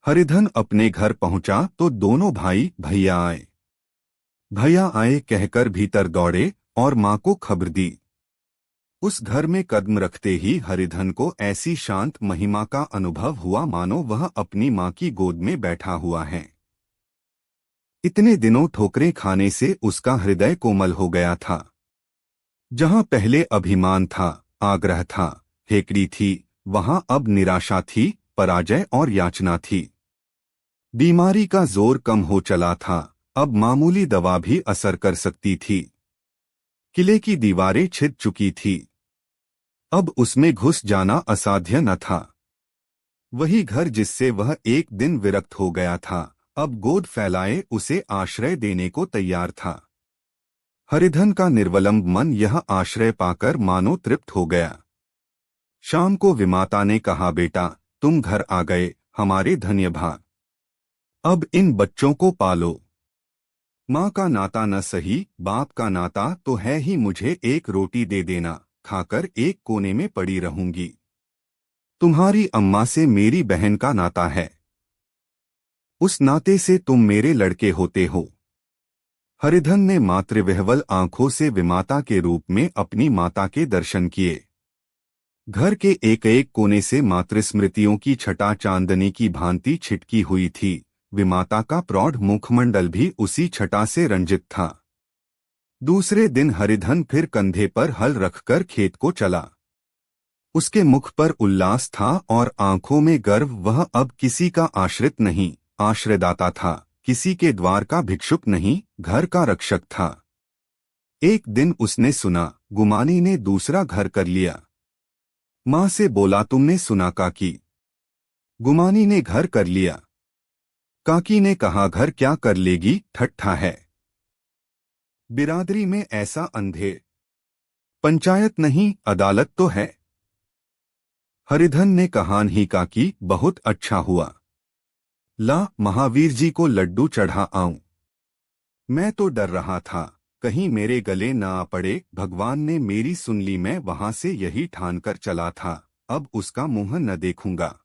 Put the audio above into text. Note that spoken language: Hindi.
हरिधन अपने घर पहुंचा तो दोनों भाई भैया आए। भैया आए कहकर भीतर दौड़े और माँ को खबर दी। उस घर में कदम रखते ही हरिधन को ऐसी शांत महिमा का अनुभव हुआ मानो वह अपनी माँ की गोद में बैठा हुआ है। इतने दिनों ठोकरें खाने से उसका हृदय कोमल हो गया था। जहां पहले अभिमान था, आग्रह था, हेकड़ी थी, वहां अब निराशा थी, पराजय और याचना थी। बीमारी का जोर कम हो चला था, अब मामूली दवा भी असर कर सकती थी। किले की दीवारें छिद चुकी थी, अब उसमें घुस जाना असाध्य न था। वही घर जिससे वह एक दिन विरक्त हो गया था, अब गोद फैलाए उसे आश्रय देने को तैयार था। हरिधन का निर्वलंब मन यह आश्रय पाकर मानो तृप्त हो गया। शाम को विमाता ने कहा, बेटा तुम घर आ गए, हमारे धन्य भाग। अब इन बच्चों को पालो। माँ का नाता न सही, बाप का नाता तो है ही, मुझे एक रोटी दे देना, खाकर एक कोने में पड़ी रहूंगी। तुम्हारी अम्मा से मेरी बहन का नाता है, उस नाते से तुम मेरे लड़के होते हो। हरिधन ने मातृविह्वल आंखों से विमाता के रूप में अपनी माता के दर्शन किए। घर के एक एक कोने से मातृस्मृतियों की छटा चांदनी की भांति छिटकी हुई थी। विमाता का प्रौढ़ मुखमंडल भी उसी छटा से रंजित था। दूसरे दिन हरिधन फिर कंधे पर हल रखकर खेत को चला। उसके मुख पर उल्लास था और आंखों में गर्व। वह अब किसी का आश्रित नहीं, आश्रयदाता था, किसी के द्वार का भिक्षुक नहीं, घर का रक्षक था। एक दिन उसने सुना, गुमानी ने दूसरा घर कर लिया। माँ से बोला, तुमने सुना काकी? गुमानी ने घर कर लिया। काकी ने कहा, घर क्या कर लेगी, ठट्ठा है। बिरादरी में ऐसा अंधेर, पंचायत नहीं अदालत तो है। हरिधन ने कहा, नहीं काकी, बहुत अच्छा हुआ। ला महावीर जी को लड्डू चढ़ा आऊं। मैं तो डर रहा था कहीं मेरे गले न आ पड़े। भगवान ने मेरी सुन ली, मैं वहां से यही ठान कर चला था, अब उसका मुंह न देखूंगा।